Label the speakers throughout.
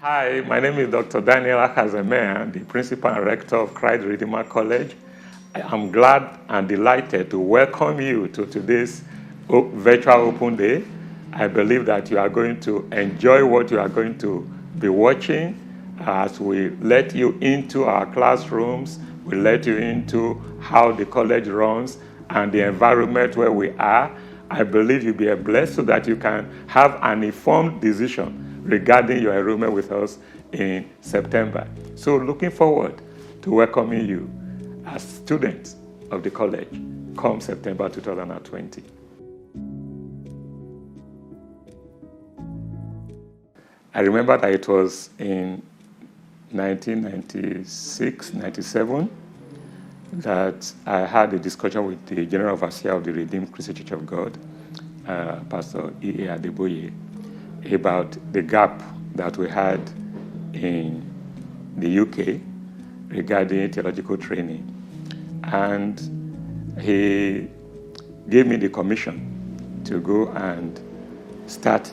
Speaker 1: Hi, my name is Dr. Daniel Akazeme, the Principal and Rector of Christ Redeemer College. I am glad and delighted to welcome you to today's virtual open day. I believe that you are going to enjoy what you are going to be watching as we let you into our classrooms, we let you into how the college runs and the environment where we are. I believe you'll be blessed so that you can have an informed decision regarding your enrollment with us in September. So looking forward to welcoming you as students of the college come September 2020. I remember that it was in 1996, 97 that I had a discussion with the General Overseer of the Redeemed Christian Church of God, Pastor E.A. Adeboye, about the gap that we had in the UK regarding theological training. And he gave me the commission to go and start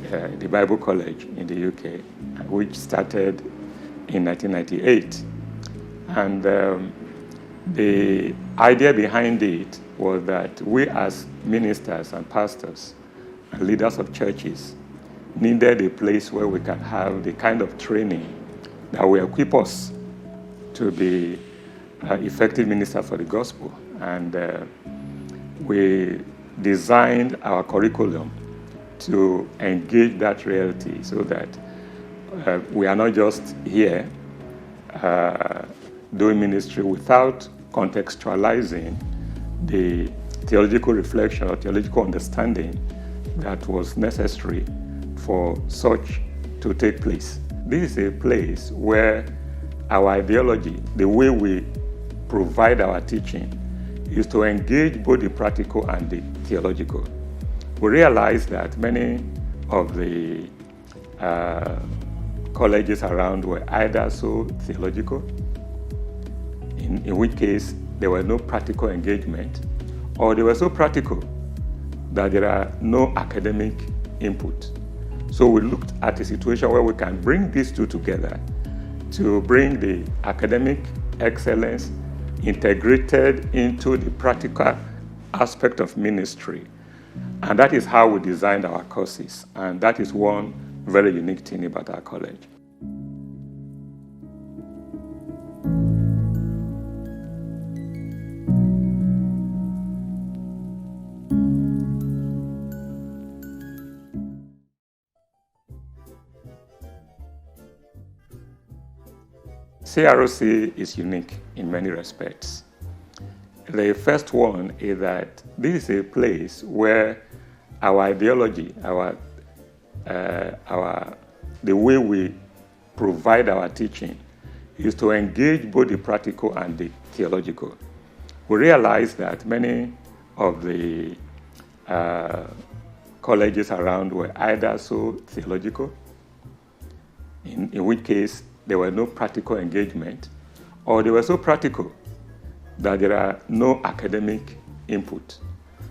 Speaker 1: the Bible College in the UK, which started in 1998. And the idea behind it was that we as ministers and pastors and leaders of churches needed a place where we can have the kind of training that will equip us to be effective ministers for the gospel. And we designed our curriculum to engage that reality so that we are not just here doing ministry without contextualizing the theological reflection or theological understanding that was necessary for such to take place. This is a place where our ideology, the way we provide our teaching, is to engage both the practical and the theological. We realize that many of the colleges around were either so theological, in which case there was no practical engagement, or they were so practical that there are no academic input. So we looked at a situation where we can bring these two together to bring the academic excellence integrated into the practical aspect of ministry. And that is how we designed our courses. And that is one very unique thing about our college. CROC is unique in many respects. The first one is that this is a place where our ideology, the way we provide our teaching is to engage both the practical and the theological. We realize that many of the colleges around were either so theological, in which case there were no practical engagement, or they were so practical that there are no academic input.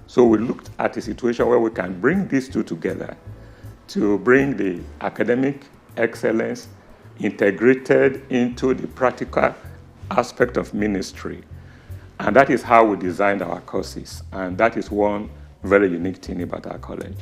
Speaker 1: So we looked at a situation where we can bring these two together to bring the academic excellence integrated into the practical aspect of ministry. And that is how we designed our courses. And that is one very unique thing about our college.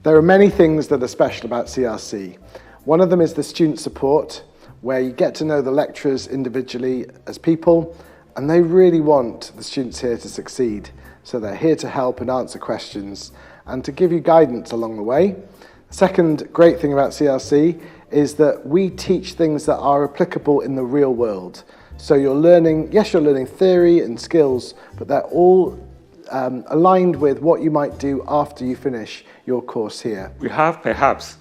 Speaker 2: There are many things that are special about CRC. One of them is the student support, where you get to know the lecturers individually as people, and they really want the students here to succeed. So they're here to help and answer questions and to give you guidance along the way. The second great thing about CRC is that we teach things that are applicable in the real world. So you're learning theory and skills, but they're all aligned with what you might do after you finish your course here.
Speaker 1: We have perhaps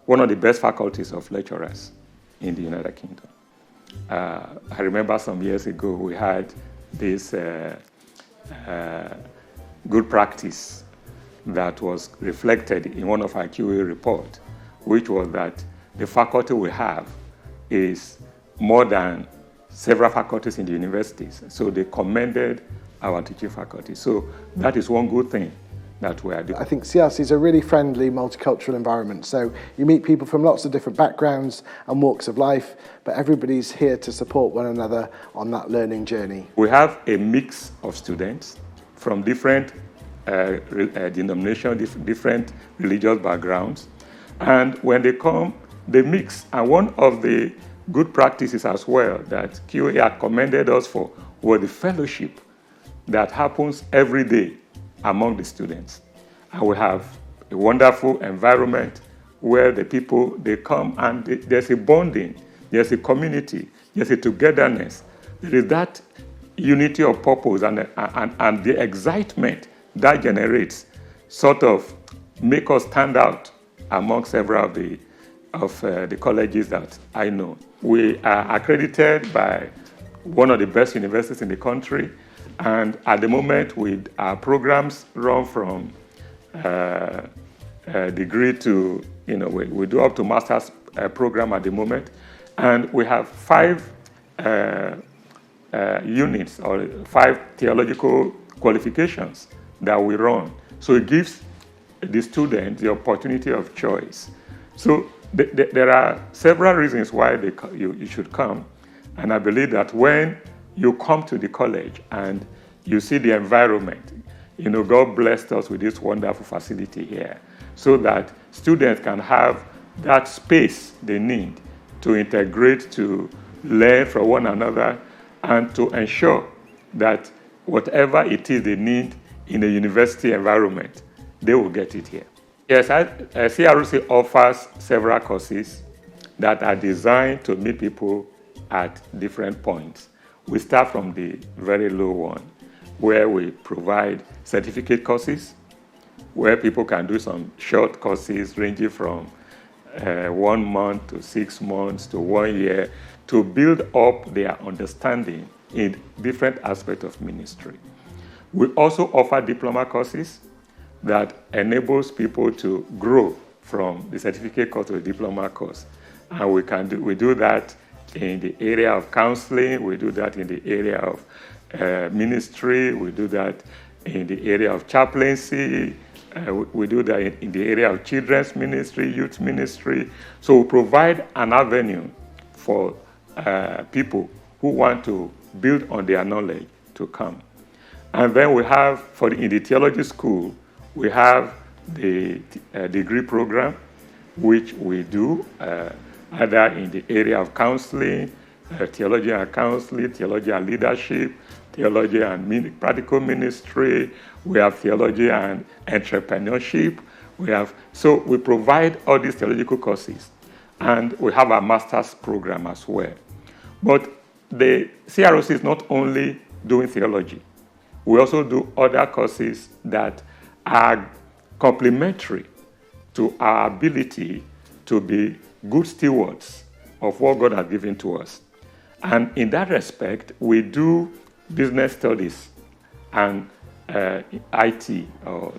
Speaker 1: one of the best faculties of lecturers in the United Kingdom. I remember some years ago we had this good practice that was reflected in one of our QA reports, which was that the faculty we have is more than several faculties in the universities. So they commended our teaching faculty. So that is one good thing that we are doing.
Speaker 2: I think CRC is a really friendly, multicultural environment. So you meet people from lots of different backgrounds and walks of life, but everybody's here to support one another on that learning journey.
Speaker 1: We have a mix of students from different denominations, different religious backgrounds. And when they come, they mix. And one of the good practices as well that QA had commended us for was the fellowship that happens every day among the students. And we have a wonderful environment where the people, they come and there's a bonding, there's a community, there's a togetherness. There is that unity of purpose and the excitement that generates sort of make us stand out among several of the colleges that I know. We are accredited by one of the best universities in the country, and at the moment our programs run from degree to, we do up to master's program at the moment, and we have 5 units or 5 theological qualifications that we run. So it gives the student the opportunity of choice. So there are several reasons why you should come, and I believe that when you come to the college and you see the environment, God blessed us with this wonderful facility here so that students can have that space they need to integrate, to learn from one another, and to ensure that whatever it is they need in a university environment, they will get it here. Yes, CRC offers several courses that are designed to meet people at different points. We start from the very low one, where we provide certificate courses, where people can do some short courses ranging from 1 month to 6 months to 1 year to build up their understanding in different aspects of ministry. We also offer diploma courses that enables people to grow from the certificate course to the diploma course. And we do that in the area of counseling, we do that in the area of ministry, we do that in the area of chaplaincy, we do that in the area of children's ministry, youth ministry. So we provide an avenue for people who want to build on their knowledge to come. And then we have, in the theology school, we have the degree program, which we do either in the area of counseling, theology and counseling, theology and leadership, theology and practical ministry. We have theology and entrepreneurship. So we provide all these theological courses, and we have a master's program as well. But the CROC is not only doing theology. We also do other courses that are complementary to our ability to be good stewards of what God has given to us. And in that respect, we do business studies and IT, or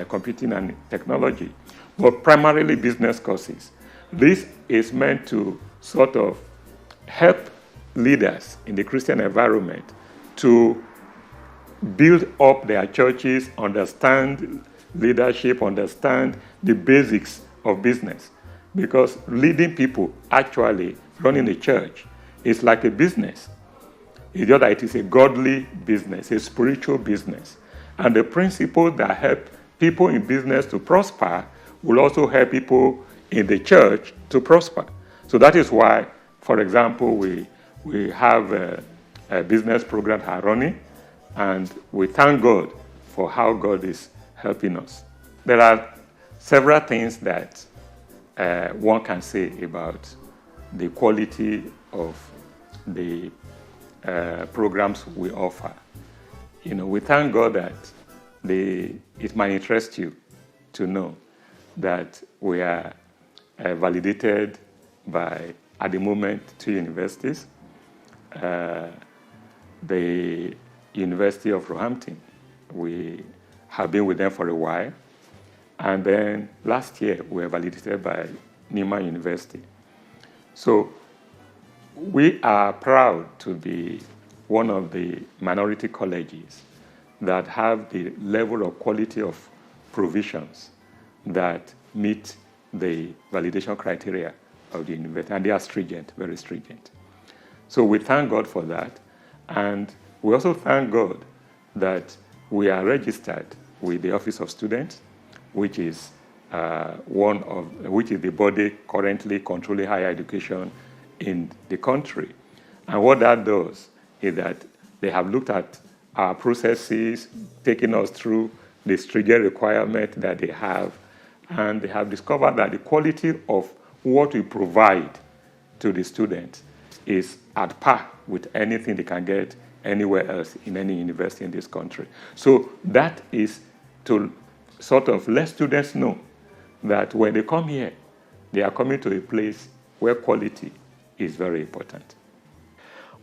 Speaker 1: computing and technology, but primarily business courses. This is meant to sort of help leaders in the Christian environment to build up their churches, understand leadership, understand the basics of business. Because leading people, actually running a church, is like a business. It's just that it is a godly business, a spiritual business. And the principles that help people in business to prosper will also help people in the church to prosper. So that is why, for example, we have a business program that are running, and we thank God for how God is helping us. There are several things that one can say about the quality of the programs we offer. We thank God that it might interest you to know that we are validated by, at the moment, 2 universities. The University of Roehampton, we have been with them for a while. And then last year, we were validated by Nima University. So we are proud to be one of the minority colleges that have the level of quality of provisions that meet the validation criteria of the university, and they are stringent, very stringent. So we thank God for that, and we also thank God that we are registered with the Office of Students, which is which is the body currently controlling higher education in the country. And what that does is that they have looked at our processes, taking us through the stringent requirement that they have, and they have discovered that the quality of what we provide to the students is at par with anything they can get anywhere else in any university in this country. So that is to sort of let students know that when they come here, they are coming to a place where quality is very important.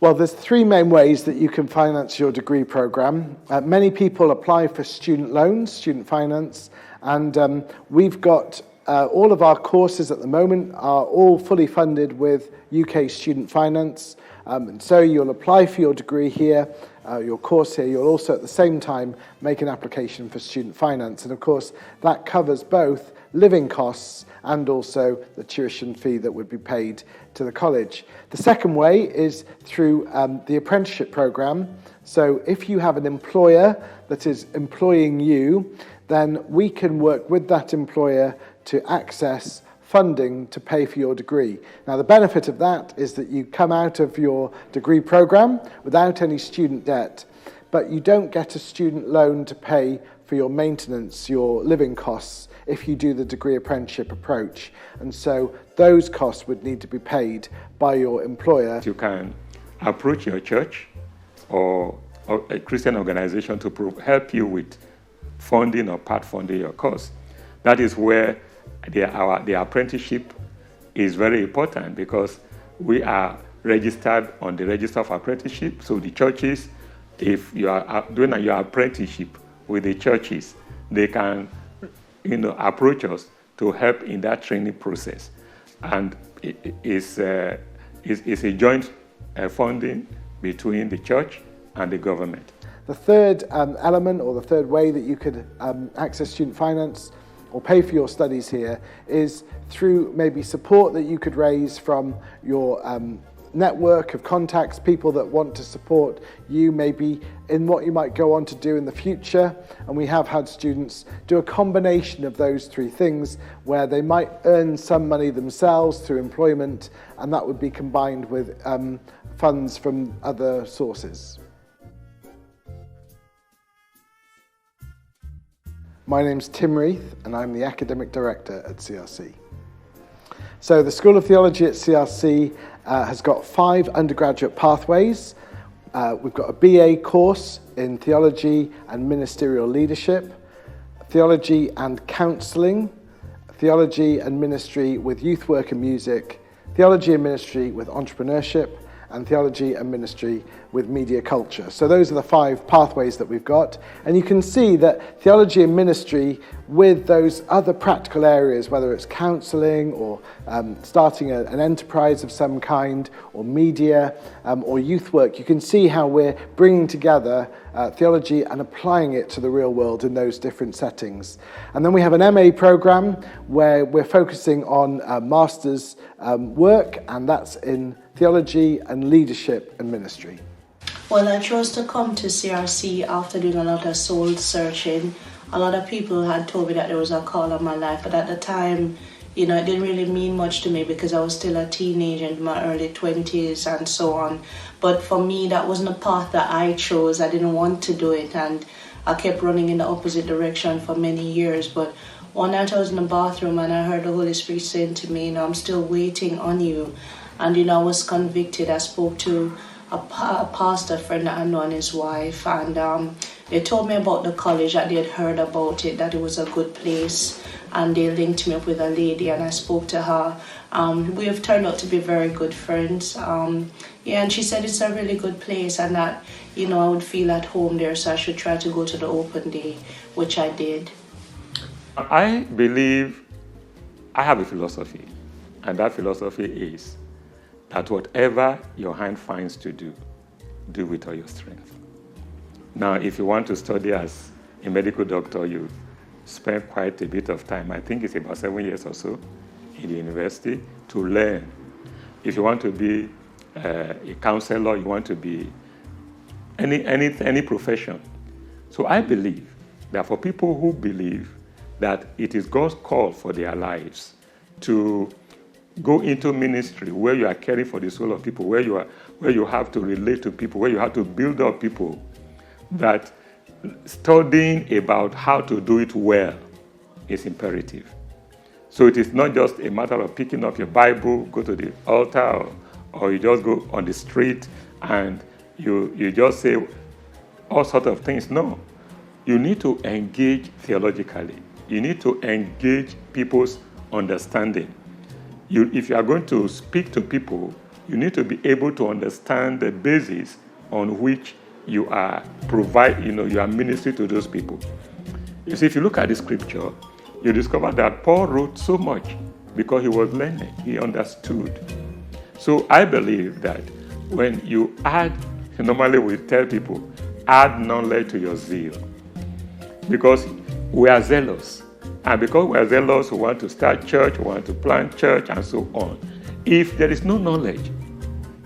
Speaker 2: Well, there's three main ways that you can finance your degree program. Many people apply for student loans, student finance, and we've got all of our courses at the moment are all fully funded with UK student finance. And so you'll apply for your degree here, your course here. You'll also at the same time make an application for student finance. And of course, that covers both living costs and also the tuition fee that would be paid to the college. The second way is through the apprenticeship program. So if you have an employer that is employing you, then we can work with that employer to access funding to pay for your degree. Now, the benefit of that is that you come out of your degree program without any student debt, but you don't get a student loan to pay for your maintenance, your living costs, if you do the degree apprenticeship approach. And so those costs would need to be paid by your employer.
Speaker 1: You can approach your church or a Christian organization to help you with funding or part funding your course. That is where the apprenticeship is very important, because we are registered on the register of apprenticeship. So the churches, if you are doing your apprenticeship with the churches, they can approach us to help in that training process. And it's a joint funding between the church and the government.
Speaker 2: The third element, or the third way that you could access student finance or pay for your studies here, is through maybe support that you could raise from your network of contacts, people that want to support you maybe in what you might go on to do in the future. And we have had students do a combination of those three things, where they might earn some money themselves through employment, and that would be combined with funds from other sources. My name's Tim Reith, and I'm the Academic Director at CRC. So the School of Theology at CRC has got 5 undergraduate pathways. We've got a BA course in Theology and Ministerial Leadership, Theology and Counselling, Theology and Ministry with Youth Work and Music, Theology and Ministry with Entrepreneurship, and Theology and Ministry with Media Culture. So those are the 5 pathways that we've got. And you can see that Theology and Ministry with those other practical areas, whether it's counselling or starting an enterprise of some kind, or media or youth work, you can see how we're bringing together theology and applying it to the real world in those different settings. And then we have an MA programme where we're focusing on master's work, and that's in Theology and Leadership and Ministry.
Speaker 3: Well, I chose to come to CRC after doing a lot of soul searching. A lot of people had told me that there was a call on my life, but at the time, it didn't really mean much to me because I was still a teenager in my early 20s and so on. But for me, that wasn't a path that I chose. I didn't want to do it, and I kept running in the opposite direction for many years. But one night I was in the bathroom and I heard the Holy Spirit saying to me, I'm still waiting on you. And I was convicted. I spoke to a pastor friend that I know and his wife, and they told me about the college, that they had heard about it, that it was a good place, and they linked me up with a lady, and I spoke to her. We have turned out to be very good friends. And she said it's a really good place, and that I would feel at home there, so I should try to go to the open day, which I did.
Speaker 1: I believe I have a philosophy, and that philosophy is that whatever your hand finds to do, do with all your strength. Now, if you want to study as a medical doctor, you spend quite a bit of time. I think it's about 7 years or so in the university to learn. If you want to be a counselor, you want to be any profession. So I believe that for people who believe that it is God's call for their lives to go into ministry where you are caring for the soul of people, where you have to relate to people, where you have to build up people, that studying about how to do it well is imperative. So it is not just a matter of picking up your Bible, go to the altar, or you just go on the street and you just say all sorts of things. No. You need to engage theologically. You need to engage people's understanding. If you are going to speak to people, you need to be able to understand the basis on which you are you are ministering to those people. You see, if you look at the scripture, you discover that Paul wrote so much because he was learned, he understood. So I believe that when you normally we tell people, add knowledge to your zeal. Because we are zealous. And because we are zealous, we want to start church, we want to plant church, and so on. If there is no knowledge,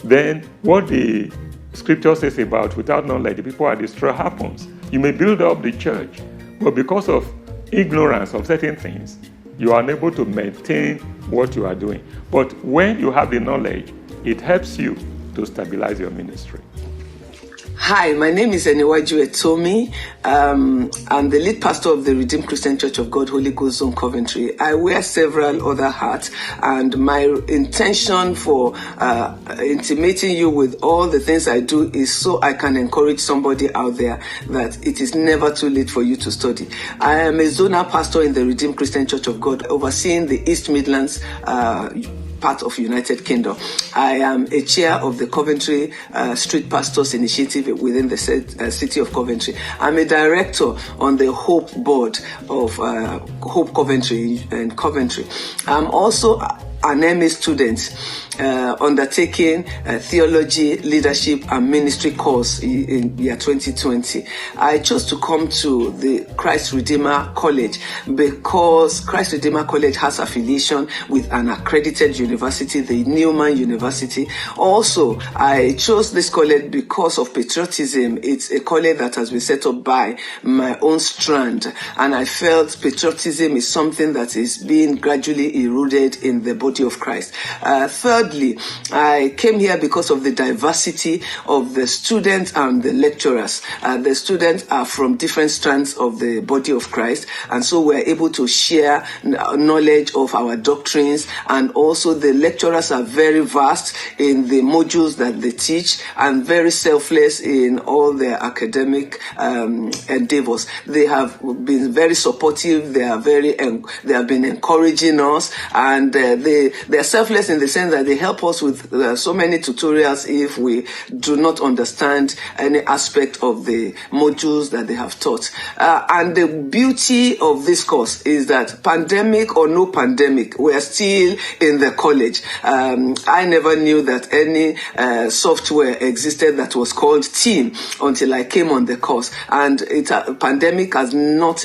Speaker 1: then what the scripture says about without knowledge, the people are destroyed happens. You may build up the church, but because of ignorance of certain things, you are unable to maintain what you are doing. But when you have the knowledge, it helps you to stabilize your ministry.
Speaker 4: Hi, my name is Eniwaju Etomi. I'm the lead pastor of the Redeemed Christian Church of God, Holy Ghost Zone, Coventry. I wear several other hats, and my intention for intimating you with all the things I do is so I can encourage somebody out there that it is never too late for you to study. I am a zonal pastor in the Redeemed Christian Church of God, overseeing the East Midlands part of United Kingdom. I am a chair of the Coventry Street Pastors Initiative within the city of Coventry. I'm a director on the Hope Board of Hope Coventry in Coventry. I'm also an MA student undertaking theology, leadership, and ministry course in year 2020. I chose to come to the Christ Redeemer College because Christ Redeemer College has affiliation with an accredited university, the Newman University. Also, I chose this college because of patriotism. It's a college that has been set up by my own strand, and I felt patriotism is something that is being gradually eroded in the body of Christ. Thirdly, I came here because of the diversity of the students and the lecturers. The students are from different strands of the body of Christ, and so we're able to share knowledge of our doctrines, and also the lecturers are very vast in the modules that they teach and very selfless in all their academic endeavors. They have been very supportive. They have been encouraging us, and they are selfless in the sense that they help us with so many tutorials if we do not understand any aspect of the modules that they have taught. And the beauty of this course is that pandemic or no pandemic, we are still in the college. I never knew that any software existed that was called Team until I came on the course. And pandemic has not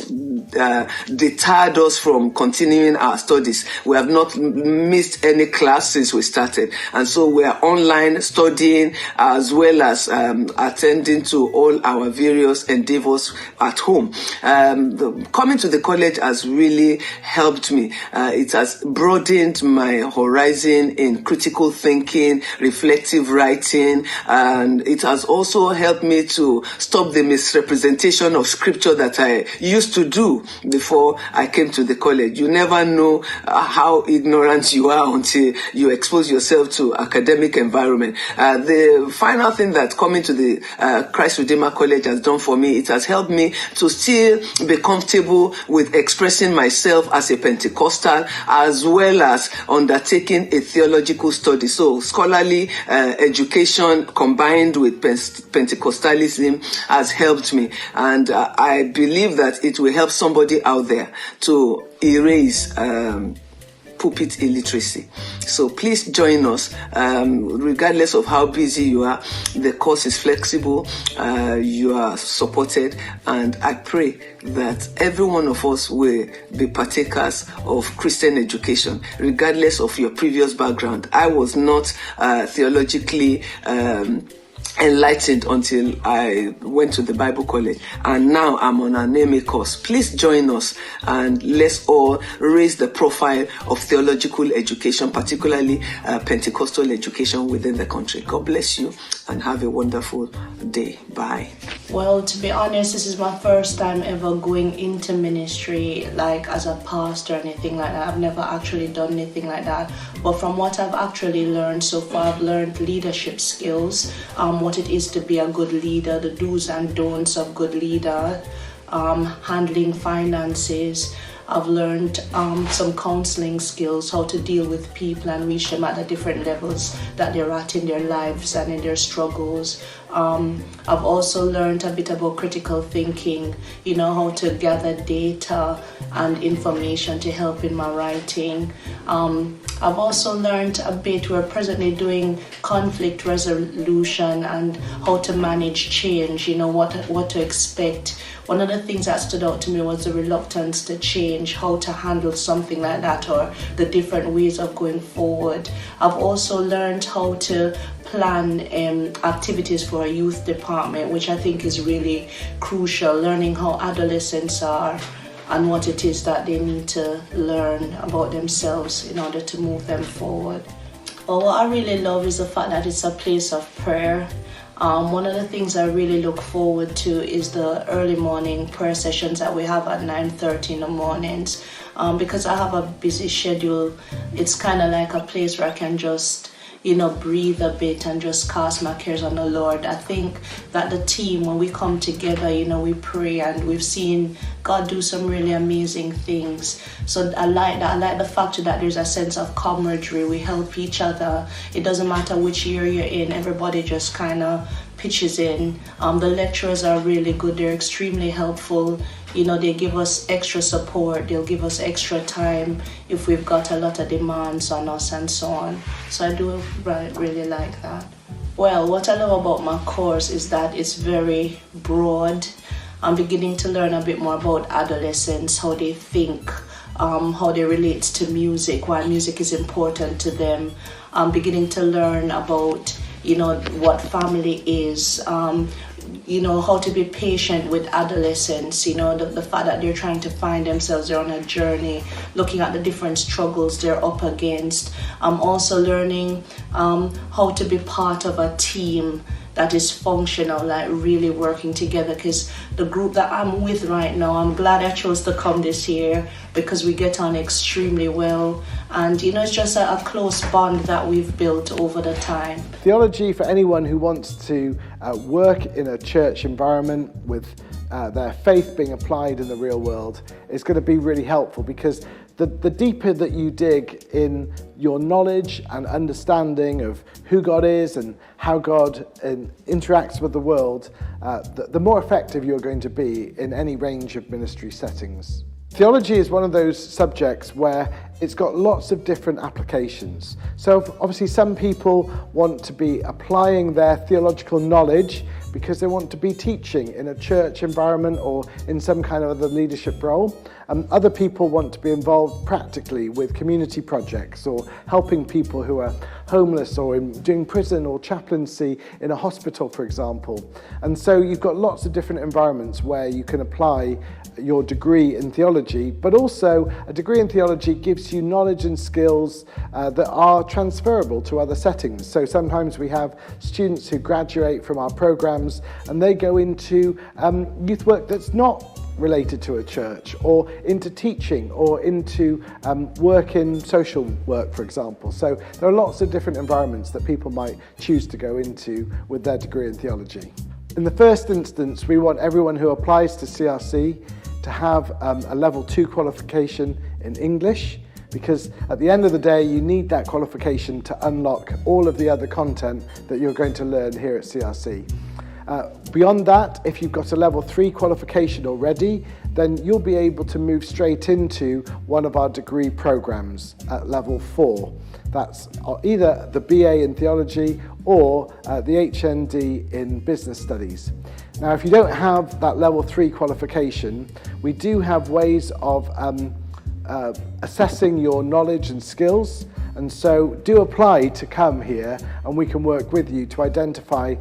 Speaker 4: deterred us from continuing our studies. We have not missed any class since we started, and so we are online studying as well as attending to all our various endeavors at home. Coming to the college has really helped me. It has broadened my horizon in critical thinking, reflective writing, and it has also helped me to stop the misrepresentation of scripture that I used to do before I came to the college. You never know how ignorant you are until you expose yourself to academic environment. The final thing that coming to the Christ Redeemer College has done for me, it has helped me to still be comfortable with expressing myself as a Pentecostal, as well as undertaking a theological study. So scholarly education combined with Pentecostalism has helped me, and I believe that it will help somebody out there to erase pulpit illiteracy. So please join us, regardless of how busy you are. The course is flexible, you are supported, and I pray that every one of us will be partakers of Christian education, regardless of your previous background. I was not theologically enlightened until I went to the Bible college, and now I'm on an MA course. Please join us and let's all raise the profile of theological education, particularly Pentecostal education within the country. God bless you and have a wonderful day. Bye.
Speaker 3: Well, to be honest, this is my first time ever going into ministry, like as a pastor or anything like that. I've never actually done anything like that. But from what I've actually learned so far, I've learned leadership skills, what it is to be a good leader, the do's and don'ts of good leader, handling finances. I've learned some counseling skills, how to deal with people and reach them at the different levels that they're at in their lives and in their struggles. I've also learned a bit about critical thinking, how to gather data and information to help in my writing. I've also learned a bit, we're presently doing conflict resolution and how to manage change, what to expect. One of the things that stood out to me was the reluctance to change, how to handle something like that, or the different ways of going forward. I've also learned how to plan activities for a youth department, which I think is really crucial, learning how adolescents are and what it is that they need to learn about themselves in order to move them forward. But what I really love is the fact that it's a place of prayer. One of the things I really look forward to is the early morning prayer sessions that we have at 9:30 in the mornings. Because I have a busy schedule, it's kind of like a place where I can just breathe a bit and just cast my cares on the Lord. I think that the team, when we come together, we pray, and we've seen God do some really amazing things. So I like that. I like the fact that there's a sense of camaraderie. We help each other. It doesn't matter which year you're in. Everybody just kind of pitches in. The lecturers are really good. They're extremely helpful. They give us extra support. They'll give us extra time if we've got a lot of demands on us and so on. So I do really like that. Well, what I love about my course is that it's very broad. I'm beginning to learn a bit more about adolescents, how they think, how they relate to music, why music is important to them. I'm beginning to learn about, what family is, how to be patient with adolescents, the fact that they're trying to find themselves, they're on a journey, looking at the different struggles they're up against. I'm also learning how to be part of a team that is functional, like really working together, because the group that I'm with right now, I'm glad I chose to come this year because we get on extremely well, and it's just a close bond that we've built over the time.
Speaker 2: Theology, for anyone who wants to work in a church environment with their faith being applied in the real world, is going to be really helpful, because the deeper that you dig in your knowledge and understanding of who God is and how God interacts with the world, the more effective you're going to be in any range of ministry settings. Theology is one of those subjects where it's got lots of different applications. So obviously some people want to be applying their theological knowledge because they want to be teaching in a church environment or in some kind of other leadership role. Other people want to be involved practically with community projects or helping people who are homeless or doing prison or chaplaincy in a hospital, for example. And so you've got lots of different environments where you can apply your degree in theology, but also a degree in theology gives you knowledge and skills that are transferable to other settings. So sometimes we have students who graduate from our programs and they go into youth work that's not related to a church, or into teaching, or into work in social work, for example. So there are lots of different environments that people might choose to go into with their degree in theology. In the first instance, we want everyone who applies to CRC to have a level 2 qualification in English, because at the end of the day you need that qualification to unlock all of the other content that you're going to learn here at CRC. Beyond that, if you've got a level 3 qualification already, then you'll be able to move straight into one of our degree programs at level 4. That's either the BA in theology or the HND in business studies. Now, if you don't have that level 3 qualification, we do have ways of assessing your knowledge and skills, and so do apply to come here and we can work with you to identify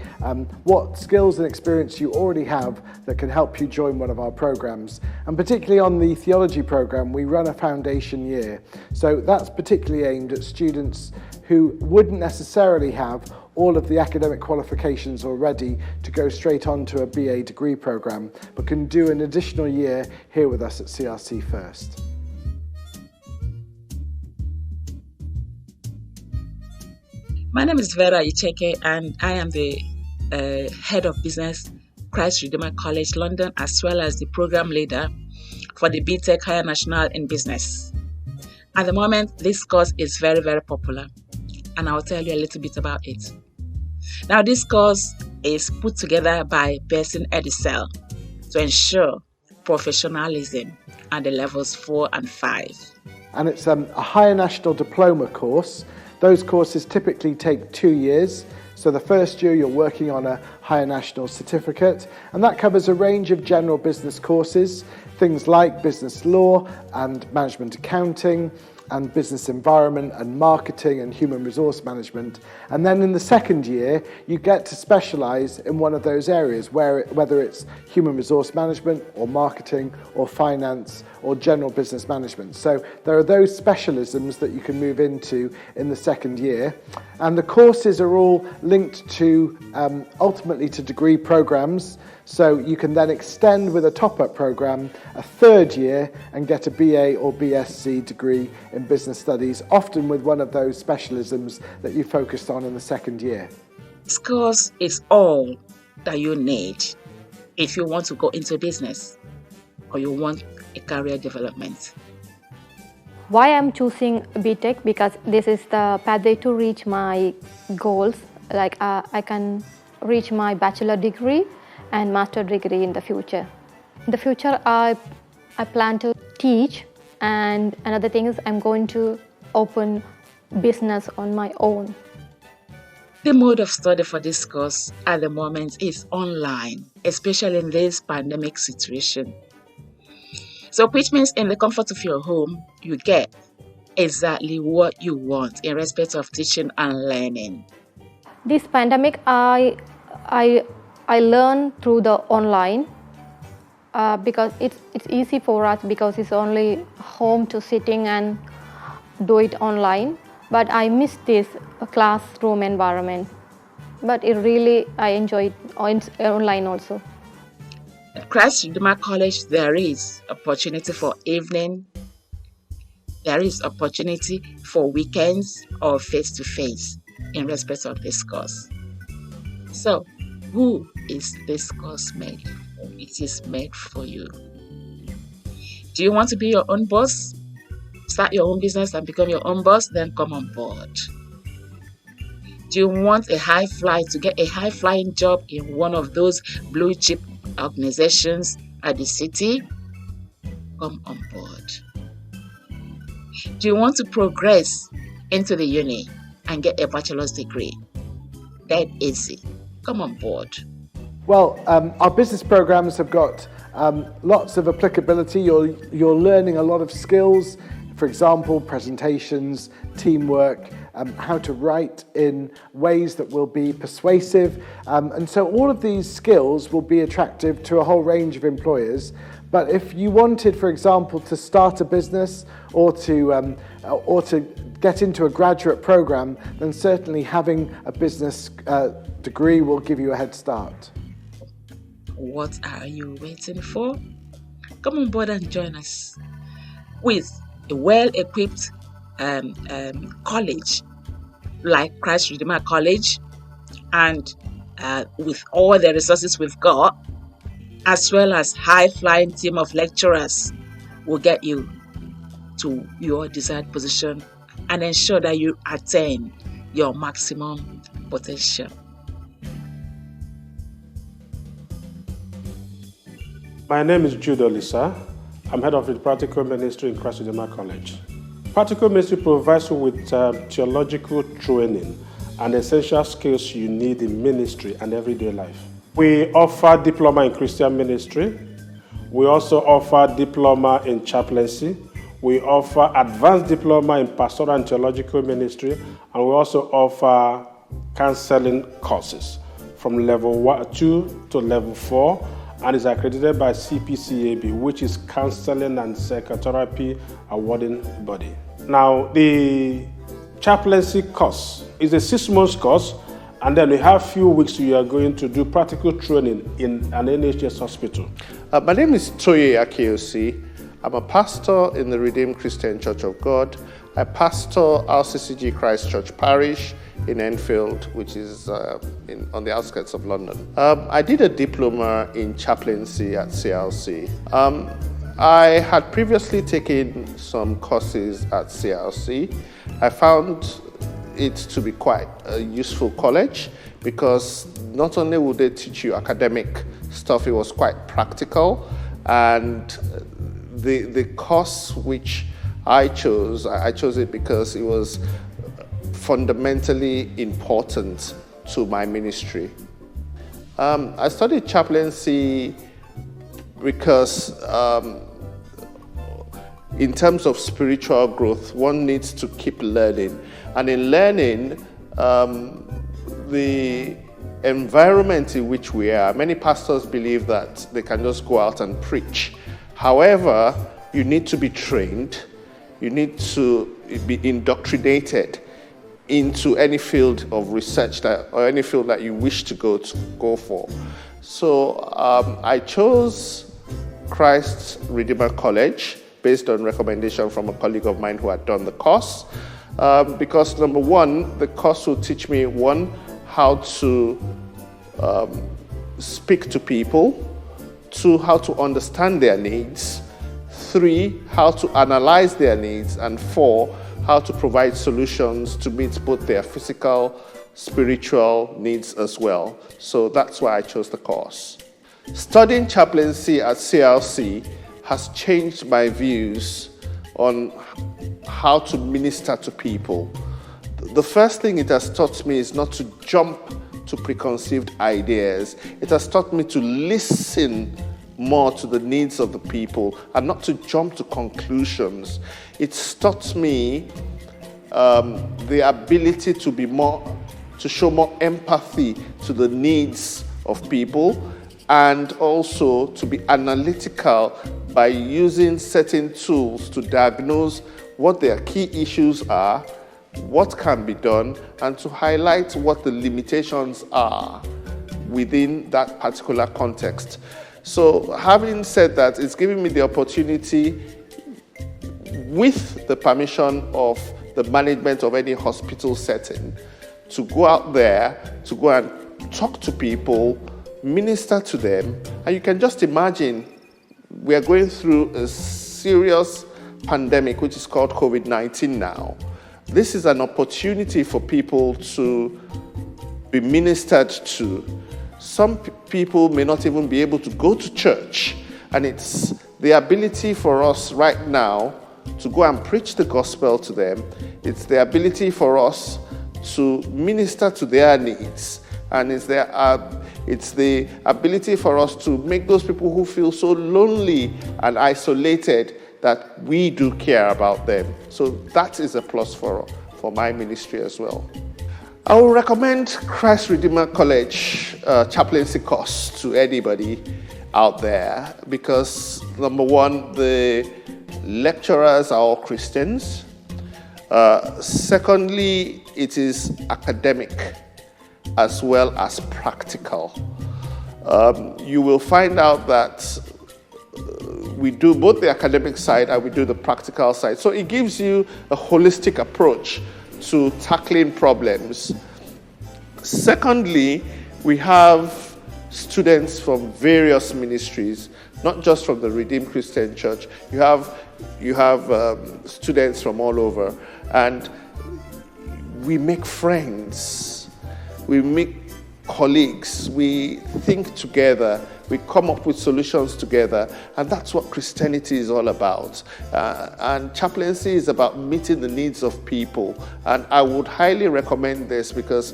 Speaker 2: what skills and experience you already have that can help you join one of our programs. And particularly on the theology program, we run a foundation year, so that's particularly aimed at students who wouldn't necessarily have all of the academic qualifications already to go straight on to a BA degree program, but can do an additional year here with us at CRC first.
Speaker 5: My name is Vera Icheke, and I am the head of business, Christ Redeemer College London, as well as the program leader for the BTech Higher National in Business. At the moment, this course is very, very popular, and I'll tell you a little bit about it. Now, this course is put together by Besin Edicel to ensure professionalism at the levels 4 and 5.
Speaker 2: And it's a higher national diploma course. Those courses typically take 2 years. So the first year you're working on a higher national certificate, and that covers a range of general business courses, things like business law and management accounting, and business environment and marketing and human resource management. And then in the second year, you get to specialise in one of those areas, whether it's human resource management or marketing or finance or general business management. So there are those specialisms that you can move into in the second year. And the courses are all linked to, ultimately to degree programmes. So you can then extend with a top-up programme a third year and get a BA or BSc degree in business studies, often with one of those specialisms that you focused on in the second year.
Speaker 5: This course is all that you need if you want to go into business or you want a career development.
Speaker 6: Why I'm choosing BTech? Because this is the pathway to reach my goals. Like I can reach my bachelor degree and master degree in the future. In the future, I plan to teach, and another thing is I'm going to open business on my own.
Speaker 5: The mode of study for this course at the moment is online, especially in this pandemic situation. So which means in the comfort of your home, you get exactly what you want in respect of teaching and learning.
Speaker 6: This pandemic, I learn through the online because it's easy for us because it's only home to sitting and do it online. But I miss this classroom environment. But I enjoy it online also.
Speaker 5: At Christ Redeemer College, there is opportunity for evening. There is opportunity for weekends or face-to-face in respect of this course. So, who is this course made for? It is made for you. Do you want to be your own boss? Start your own business and become your own boss? Then come on board. Do you want to get a high-flying job in one of those blue-chip organizations at the city? Come on board. Do you want to progress into the uni and get a bachelor's degree? That easy. Come on board.
Speaker 2: Well, our business programs have got lots of applicability. You're learning a lot of skills, for example, presentations, teamwork, how to write in ways that will be persuasive. And so all of these skills will be attractive to a whole range of employers. But if you wanted, for example, to start a business or to get into a graduate program, then certainly having a business degree will give you a head start.
Speaker 5: What are you waiting for? Come on board and join us with a well-equipped college like Christ Redeemer College, and with all the resources we've got, as well as high-flying team of lecturers, will get you to your desired position and ensure that you attain your maximum potential.
Speaker 7: My name is Jude Olisa. I'm head of the Practical Ministry in Christ Redeemer College. Practical Ministry provides you with theological training and essential skills you need in ministry and everyday life. We offer diploma in Christian ministry. We also offer diploma in chaplaincy. We offer advanced diploma in pastoral and theological ministry, and we also offer counseling courses from level 2 to level 4, and is accredited by CPCAB, which is Counseling and Psychotherapy Awarding Body. Now, the chaplaincy course is a 6-month course, and then we have a few weeks you are going to do practical training in an NHS hospital.
Speaker 8: My name is Toye Akiosi. I'm a pastor in the Redeemed Christian Church of God. I pastor RCCG Christ Church Parish in Enfield, which is on the outskirts of London. I did a diploma in chaplaincy at CLC. I had previously taken some courses at CLC. I found it to be quite a useful college because not only would they teach you academic stuff, it was quite practical, and the course which I chose it because it was fundamentally important to my ministry. I studied chaplaincy because in terms of spiritual growth, one needs to keep learning. And in learning, the environment in which we are, many pastors believe that they can just go out and preach. However, you need to be trained, you need to be indoctrinated into any field of research or any field that you wish to go for. So I chose Christ Redeemer College based on recommendation from a colleague of mine who had done the course, because number one, the course will teach me, one, how to speak to people, 2, how to understand their needs, 3, how to analyze their needs, and 4, how to provide solutions to meet both their physical, spiritual needs as well. So that's why I chose the course. Studying chaplaincy at CLC has changed my views on how to minister to people. The first thing it has taught me is not to jump to preconceived ideas. It has taught me to listen more to the needs of the people and not to jump to conclusions. It's taught me the ability to show more empathy to the needs of people, and also to be analytical by using certain tools to diagnose what their key issues are, what can be done, and to highlight what the limitations are within that particular context. So having said that, it's giving me the opportunity, with the permission of the management of any hospital setting, to go out there, to go and talk to people, minister to them. And you can just imagine, we are going through a serious pandemic, which is called COVID-19 now. This is an opportunity for people to be ministered to. Some people may not even be able to go to church, and it's the ability for us right now to go and preach the gospel to them. It's the ability for us to minister to their needs, and it's the ability for us to make those people who feel so lonely and isolated that we do care about them. So that is a plus for my ministry as well. I will recommend Christ Redeemer College chaplaincy course to anybody out there because, number one, the lecturers are all Christians. Secondly, it is academic as well as practical. You will find out that we do both the academic side and we do the practical side. So it gives you a holistic approach to tackling problems. Secondly, we have students from various ministries, not just from the Redeemed Christian Church. You have students from all over, and we make friends. We make colleagues. We think together. We come up with solutions together, and that's what Christianity is all about. And chaplaincy is about meeting the needs of people. And I would highly recommend this because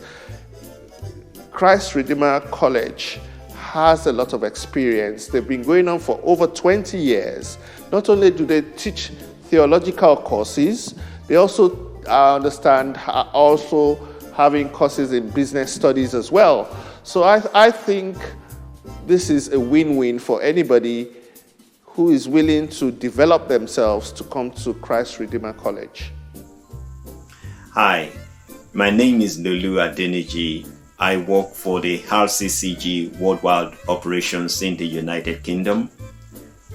Speaker 8: Christ Redeemer College has a lot of experience. They've been going on for over 20 years. Not only do they teach theological courses, they also, I understand, are also having courses in business studies as well. So I think this is a win-win for anybody who is willing to develop themselves to come to Christ Redeemer College.
Speaker 9: Hi, my name is Lulu Adeniji. I work for the RCCG Worldwide Operations in the United Kingdom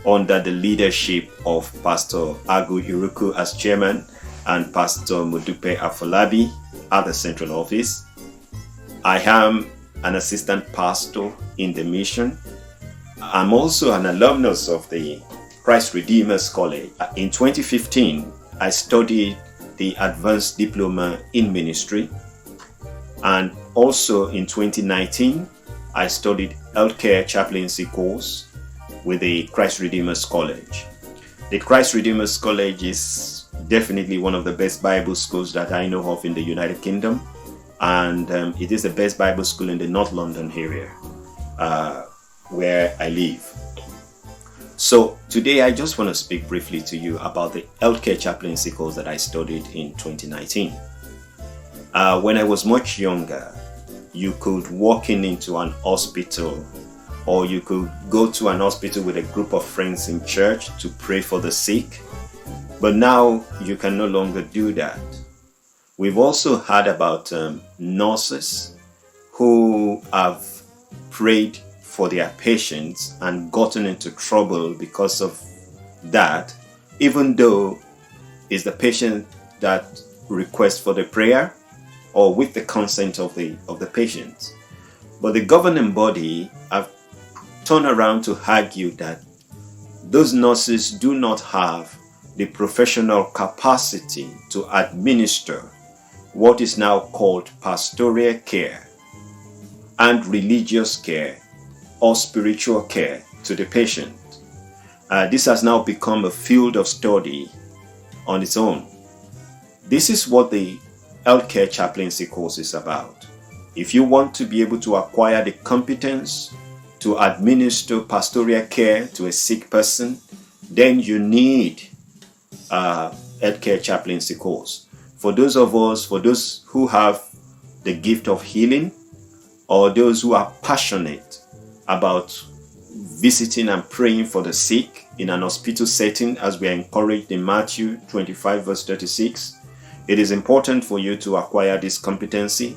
Speaker 9: under the leadership of Pastor Agu Iruku as chairman and Pastor Modupe Afolabi at the central office. I am an assistant pastor in the mission. I'm also an alumnus of the Christ Redeemer's College. In 2015, I studied the Advanced Diploma in Ministry. And also in 2019, I studied Healthcare Chaplaincy course with the Christ Redeemer's College. The Christ Redeemer's College is definitely one of the best Bible schools that I know of in the United Kingdom. And it is the best Bible school in the North London area where I live. So today I just want to speak briefly to you about the Healthcare Chaplaincy course that I studied in 2019. When I was much younger, you could walk into an hospital, or you could go to an hospital with a group of friends in church to pray for the sick. But now you can no longer do that. We've also heard about nurses who have prayed for their patients and gotten into trouble because of that, even though it's the patient that requests for the prayer or with the consent of the patient. But the governing body have turned around to argue that those nurses do not have the professional capacity to administer what is now called pastoral care and religious care or spiritual care to the patient. This has now become a field of study on its own. This is what the Healthcare Chaplaincy course is about. If you want to be able to acquire the competence to administer pastoral care to a sick person, then you need a Healthcare Chaplaincy course. For those who have the gift of healing, or those who are passionate about visiting and praying for the sick in an hospital setting, as we are encouraged in Matthew 25 verse 36, it is important for you to acquire this competency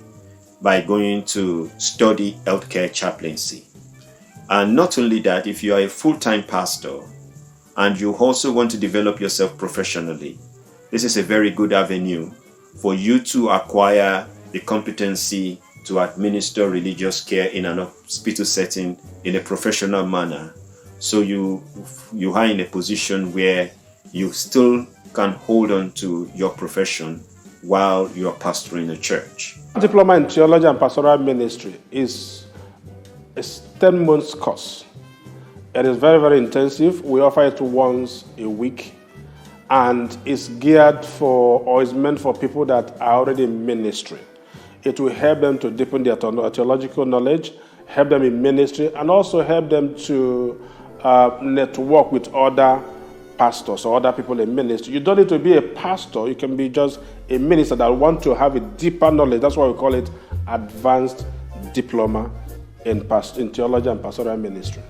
Speaker 9: by going to study Healthcare Chaplaincy. And not only that, if you are a full-time pastor and you also want to develop yourself professionally, this is a very good avenue for you to acquire the competency to administer religious care in an hospital setting in a professional manner. So you are in a position where you still can hold on to your profession while you are pastoring a church.
Speaker 7: Diploma in Theology and Pastoral Ministry is a 10-month course. It is very, very intensive. We offer it once a week, and it's geared for, or is meant for people that are already in ministry. It will help them to deepen their theological knowledge, help them in ministry, and also help them to network with other pastors or other people in ministry. You don't need to be a pastor. You can be just a minister that want to have a deeper knowledge. That's why we call it Advanced Diploma in Theology and Pastoral Ministry.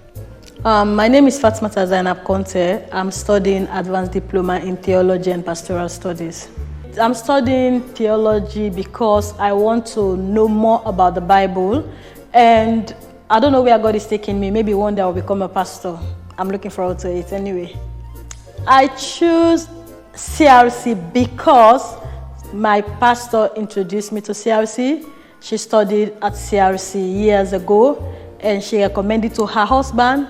Speaker 10: My name is Fatmata Zainab Conte. I'm studying Advanced Diploma in Theology and Pastoral Studies. I'm studying theology because I want to know more about the Bible, and I don't know where God is taking me. Maybe one day I'll become a pastor. I'm looking forward to it anyway. I choose CRC because my pastor introduced me to CRC. She studied at CRC years ago, and she recommended to her husband.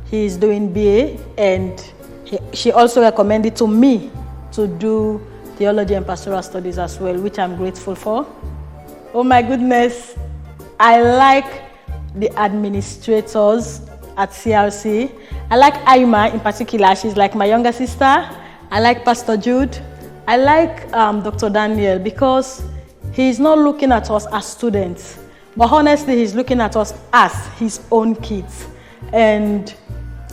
Speaker 10: He is doing BA, and she also recommended to me to do theology and pastoral studies as well, which I'm grateful for. Oh my goodness, I like the administrators at CRC. I like Aima in particular. She's like my younger sister. I like Pastor Jude. I like Dr. Daniel because he's not looking at us as students, but honestly, he's looking at us as his own kids. And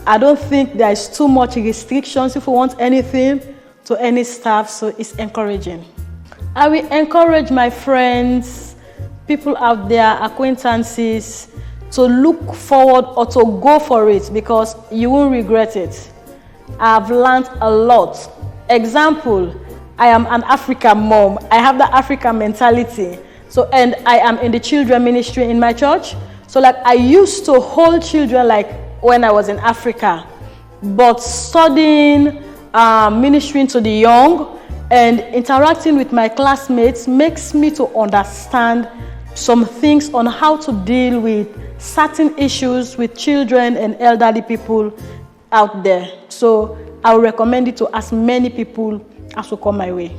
Speaker 10: I don't think there is too much restrictions if we want anything to any staff, so it's encouraging. I will encourage my friends, people out there, acquaintances, to look forward or to go for it because you won't regret it. I've learned a lot. Example, I am an African mom. I have the African mentality. So, and I am in the children ministry in my church. So like I used to hold children like when I was in Africa, but studying, ministering to the young and interacting with my classmates makes me to understand some things on how to deal with certain issues with children and elderly people out there. So I would recommend it to as many people as will come my way.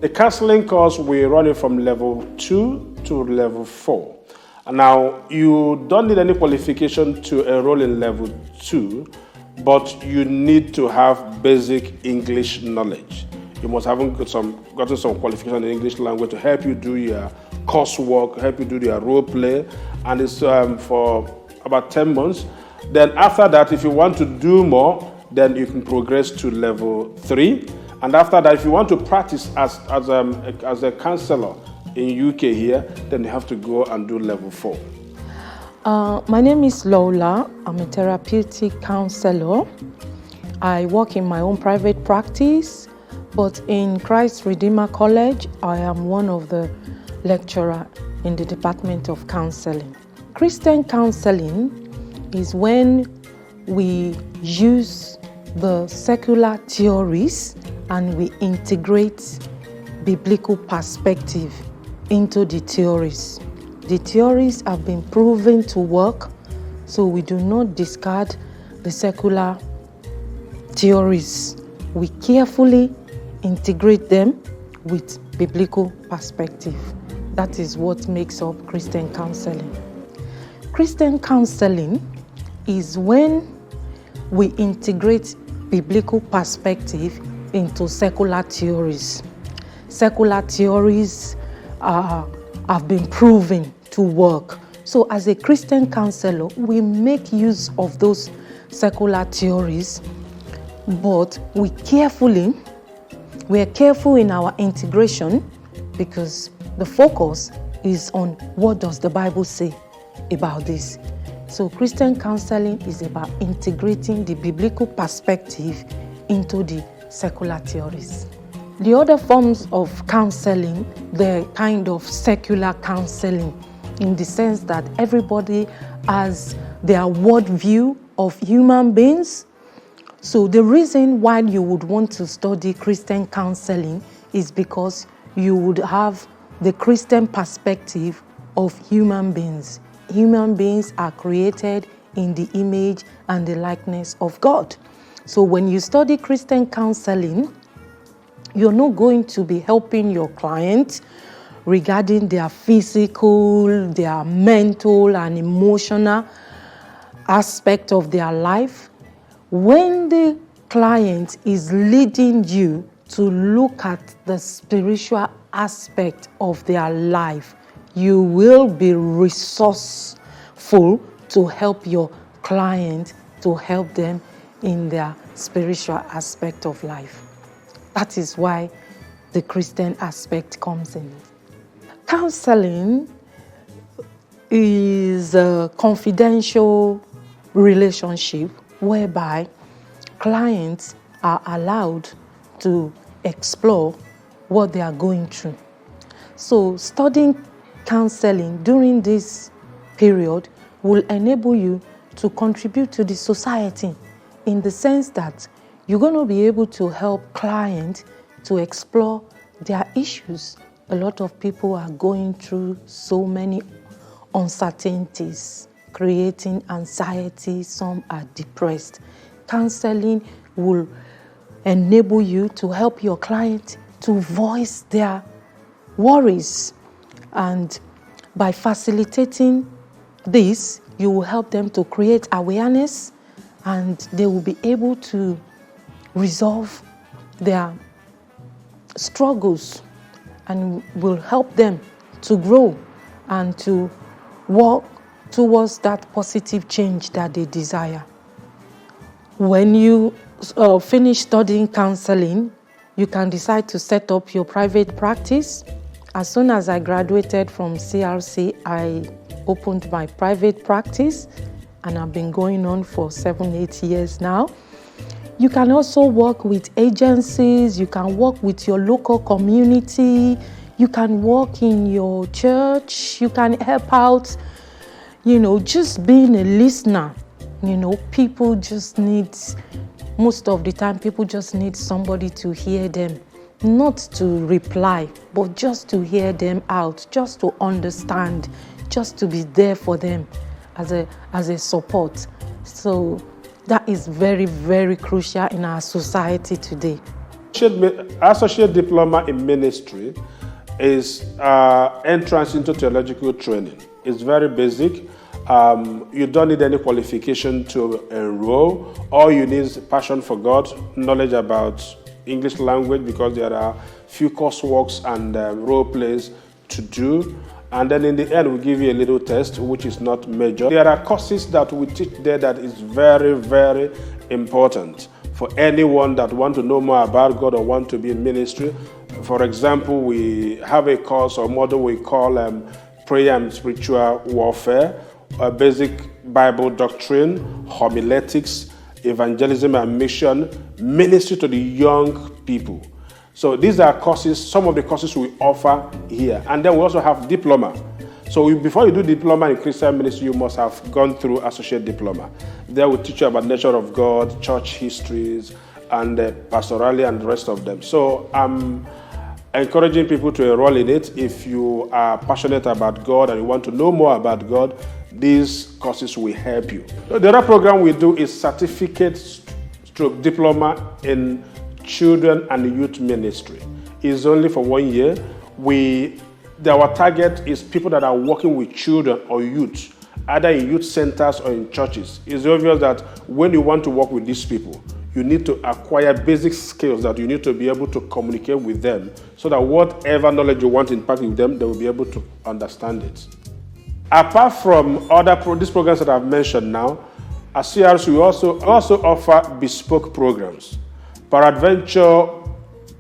Speaker 7: The counseling course, we're running from level 2 to level 4. Now, you don't need any qualification to enroll in level 2, but you need to have basic English knowledge. You must have gotten some qualification in English language to help you do your coursework, help you do your role play, and it's for about 10 months. Then after that, if you want to do more, then you can progress to level 3. And after that, if you want to practice as a counselor in UK here, then you have to go and do level 4.
Speaker 11: My name is Lola. I'm a therapeutic counselor. I work in my own private practice, but in Christ Redeemer College, I am one of the lecturers in the Department of Counseling. Christian counseling is when we use the secular theories and we integrate biblical perspective into the theories. The theories have been proven to work, so we do not discard the secular theories. We carefully integrate them with biblical perspective. That is what makes up Christian counseling. Christian counseling is when we integrate biblical perspective into secular theories. Secular theories have been proven to work. So as a Christian counselor, we make use of those secular theories, but we are careful in our integration because the focus is on what does the Bible say about this. So Christian counseling is about integrating the biblical perspective into the secular theories. The other forms of counseling, they're kind of secular counseling in the sense that everybody has their worldview of human beings. So the reason why you would want to study Christian counseling is because you would have the Christian perspective of human beings. Human beings are created in the image and the likeness of God. So when you study Christian counseling, you're not going to be helping your client regarding their physical, their mental and emotional aspect of their life. When the client is leading you to look at the spiritual aspect of their life, you will be resourceful to help your client, to help them in their spiritual aspect of life. That is why the Christian aspect comes in. Counseling is a confidential relationship whereby clients are allowed to explore what they are going through. So studying counseling during this period will enable you to contribute to the society in the sense that you're going to be able to help clients to explore their issues. A lot of people are going through so many uncertainties, creating anxiety. Some are depressed. Counseling will enable you to help your client to voice their worries and By facilitating this, you will help them to create awareness, and they will be able to resolve their struggles, and will help them to grow and to walk towards that positive change that they desire. When you finish studying counseling, you can decide to set up your private practice. As soon as I graduated from CRC, I opened my private practice, and I've been going on for 7-8 years now. You can also work with agencies, you can work with your local community, you can work in your church, you can help out, just being a listener. People just need, most of the time, people just need somebody to hear them. Not to reply, but just to hear them out, just to understand, just to be there for them as a support. So that is very, very crucial in our society today.
Speaker 7: Associate Diploma in Ministry is entrance into theological training. It's very basic. You don't need any qualification to enroll. All you need is passion for God, knowledge about English language, because there are few courseworks and role plays to do. And then in the end, we give you a little test, which is not major. There are courses that we teach there that is very, very important for anyone that want to know more about God or want to be in ministry. For example, we have a course or model we call Prayer and Spiritual Warfare, basic Bible doctrine, homiletics, evangelism and mission, ministry to the young people. So these are courses, some of the courses we offer here. And then we also have diploma. So before you do diploma in Christian ministry, you must have gone through associate diploma. There we teach you about nature of God, church histories, and pastorally and the rest of them. So I'm encouraging people to enroll in it. If you are passionate about God and you want to know more about God, these courses will help you. The other program we do is certificate/diploma in children and youth ministry. It's only for 1 year. Our target is people that are working with children or youth, either in youth centers or in churches. It's obvious that when you want to work with these people, you need to acquire basic skills that you need to be able to communicate with them, so that whatever knowledge you want to impact with them, they will be able to understand it. Apart from these programs that I've mentioned now, at CRC we also offer bespoke programs. Peradventure,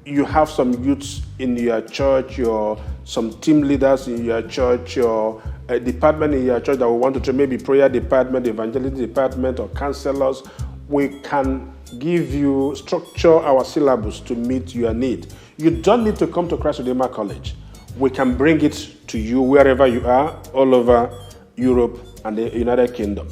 Speaker 7: you have some youths in your church, or some team leaders in your church, or a department in your church that we want to train, maybe prayer department, evangelism department, or counselors. We can structure our syllabus to meet your need. You don't need to come to Christ Redeemer College. We can bring it to you wherever you are, all over Europe and the United Kingdom.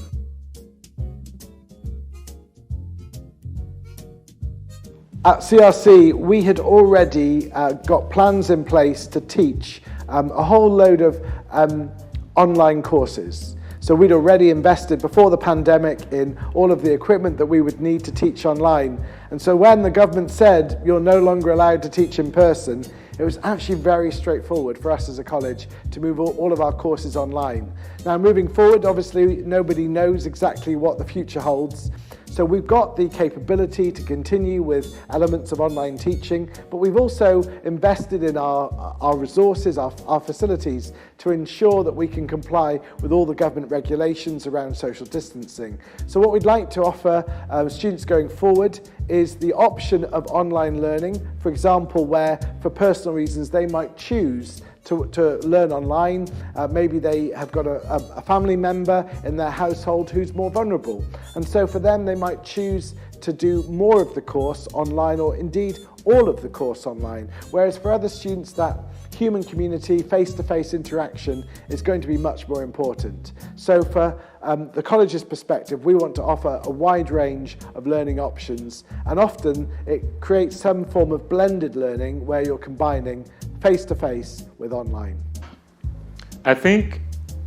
Speaker 2: At CRC, we had already got plans in place to teach a whole load of online courses. So we'd already invested before the pandemic in all of the equipment that we would need to teach online. And so when the government said you're no longer allowed to teach in person, it was actually very straightforward for us as a college to move all of our courses online. Now, moving forward, obviously nobody knows exactly what the future holds. So we've got the capability to continue with elements of online teaching, but we've also invested in our resources, our facilities, to ensure that we can comply with all the government regulations around social distancing. So what we'd like to offer students going forward is the option of online learning, for example, where for personal reasons they might choose to learn online. Maybe they have got a family member in their household who's more vulnerable. And so for them, they might choose to do more of the course online, or indeed all of the course online. Whereas for other students, that human community, face-to-face interaction is going to be much more important. So for the college's perspective, we want to offer a wide range of learning options, and often it creates some form of blended learning where you're combining face-to-face with online.
Speaker 1: I think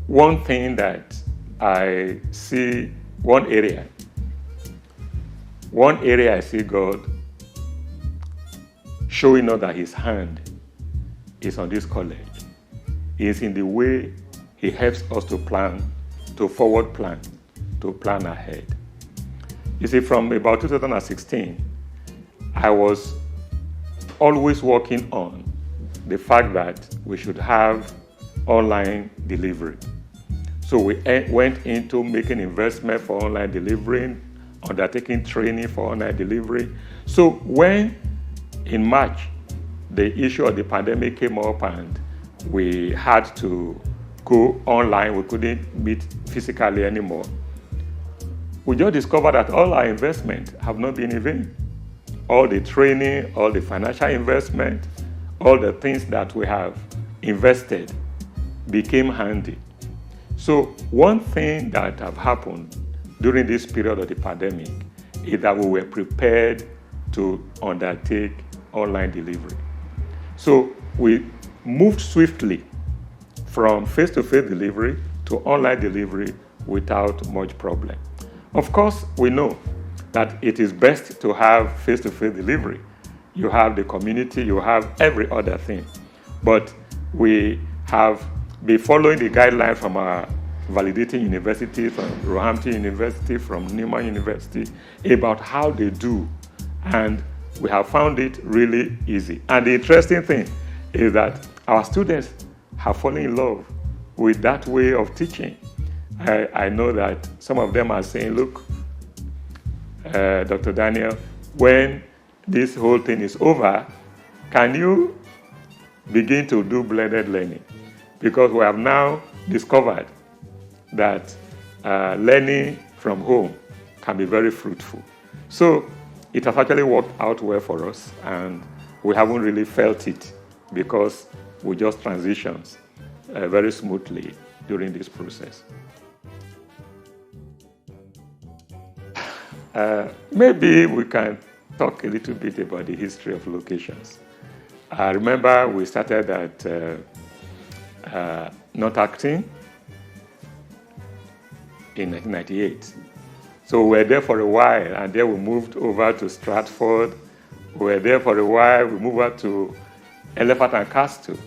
Speaker 1: one thing that I see, one area I see God showing us that His hand is on this college is in the way it helps us to plan, to forward plan, to plan ahead. You see, from about 2016, I was always working on the fact that we should have online delivery. So we went into making investment for online delivery, undertaking training for online delivery. So when in March, the issue of the pandemic came up and we had to go online, we couldn't meet physically anymore, we just discovered that all our investment have not been in vain. All the training, all the financial investment, all the things that we have invested became handy. So one thing that have happened during this period of the pandemic is that we were prepared to undertake online delivery. So we moved swiftly from face-to-face delivery to online delivery without much problem. Of course, we know that it is best to have face-to-face delivery. You have the community, you have every other thing. But we have been following the guidelines from our validating universities, from Roehampton University, from Newman University, about how they do. And we have found it really easy. And the interesting thing is that our students have fallen in love with that way of teaching. I know that some of them are saying, look, Dr. Daniel, when this whole thing is over, can you begin to do blended learning? Because we have now discovered that learning from home can be very fruitful. So it has actually worked out well for us, and we haven't really felt it because we just transitioned very smoothly during this process. Maybe we can talk a little bit about the history of locations. I remember we started at North Acton in 1998. So we were there for a while, and then we moved over to Stratford. We were there for a while, we moved over to Elephant and Castle.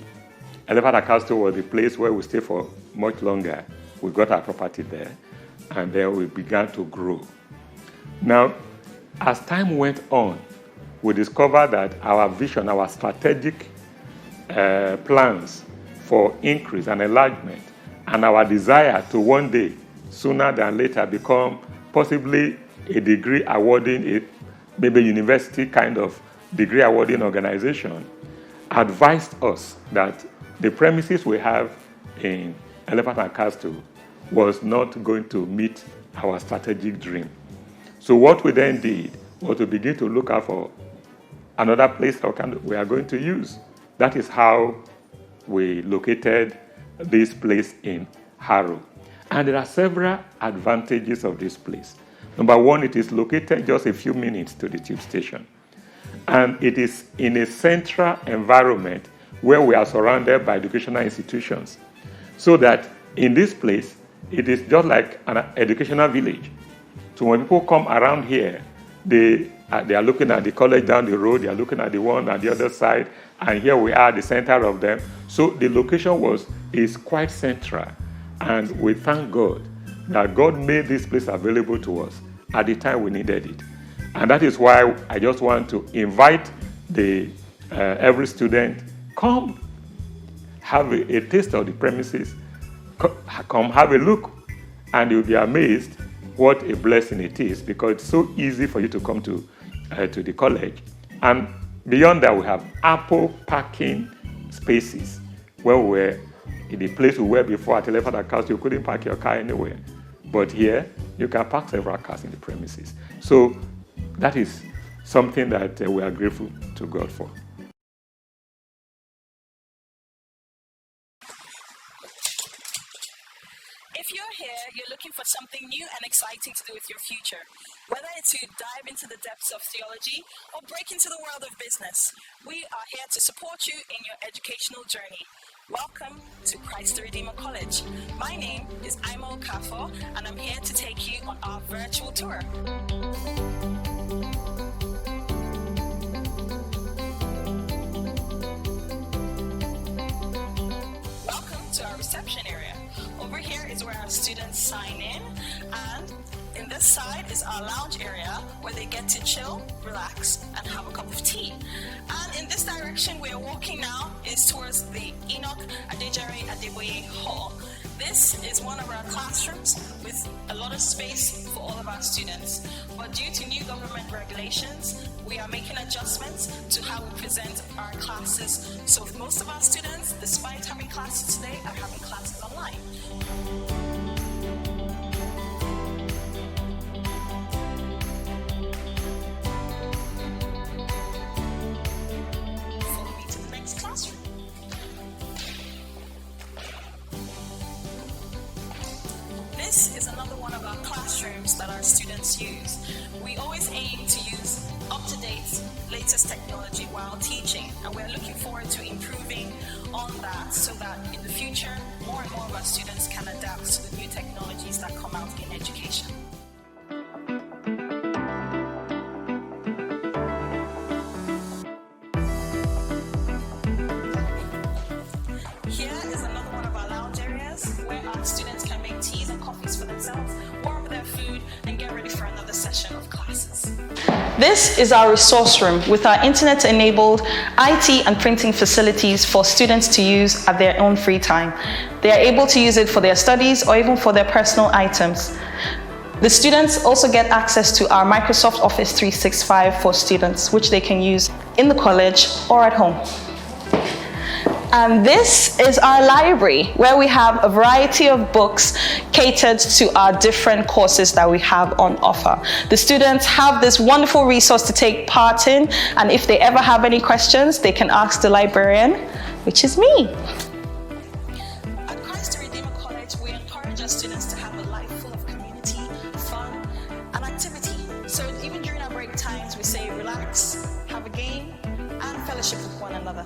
Speaker 1: Elephant and Castle was the place where we stayed for much longer. We got our property there, and then we began to grow. Now, as time went on, we discovered that our vision, our strategic plans for increase and enlargement, and our desire to one day, sooner than later, become possibly a degree awarding, maybe university kind of degree awarding organization, advised us that the premises we have in Elephant and Castle was not going to meet our strategic dream. So what we then did was to begin to look out for another place that we are going to use. That is how we located this place in Harrow. And there are several advantages of this place. Number one, it is located just a few minutes to the tube station. And it is in a central environment where we are surrounded by educational institutions. So that in this place, it is just like an educational village. So when people come around here, they are looking at the college down the road, they are looking at the one on the other side, and here we are at the center of them. So the location is quite central. And we thank God that God made this place available to us at the time we needed it. And that is why I just want to invite every student, come have a taste of the premises, come have a look, and you'll be amazed what a blessing it is, because it's so easy for you to come to the college. And beyond that, we have ample parking spaces. Where we were in the place we were before at Elephant and Castle, you couldn't park your car anywhere. But here, you can park several cars in the premises. So that is something that we are grateful to God for.
Speaker 12: If you're here, you're looking for something new and exciting to do with your future. Whether it's to dive into the depths of theology or break into the world of business, we are here to support you in your educational journey. Welcome to Christ the Redeemer College. My name is Aimo Kafo, and I'm here to take you on our virtual tour. Welcome to our reception area. Over here is where our students sign in, and in this side is our lounge area where they get to chill, relax, and have a cup of tea. And in this direction we are walking now is towards the Enoch Adejare Adeboye Hall. This is one of our classrooms with a lot of space for all of our students. But due to new government regulations, we are making adjustments to how we present our classes. So most of our students, despite having classes today, are having classes online. Follow me to the next classroom. This is another one of our classrooms that our students use. We always aim to use up-to-date, latest technology while teaching, and we're looking forward to improving on that so that in the future, more and more of our students can adapt to the new technologies that come out in education. Here is another one of our lounge areas where our students can make teas and coffees for themselves, warm their food, and get ready for another session of classes. This is our resource room with our internet-enabled IT and printing facilities for students to use at their own free time. They are able to use it for their studies or even for their personal items. The students also get access to our Microsoft Office 365 for students, which they can use in the college or at home. And this is our library, where we have a variety of books catered to our different courses that we have on offer. The students have this wonderful resource to take part in, and if they ever have any questions, they can ask the librarian, which is me. At Christ the Redeemer College, we encourage our students to have a life full of community, fun, and activity. So even during our break times, we say relax, have a game, and fellowship with one another.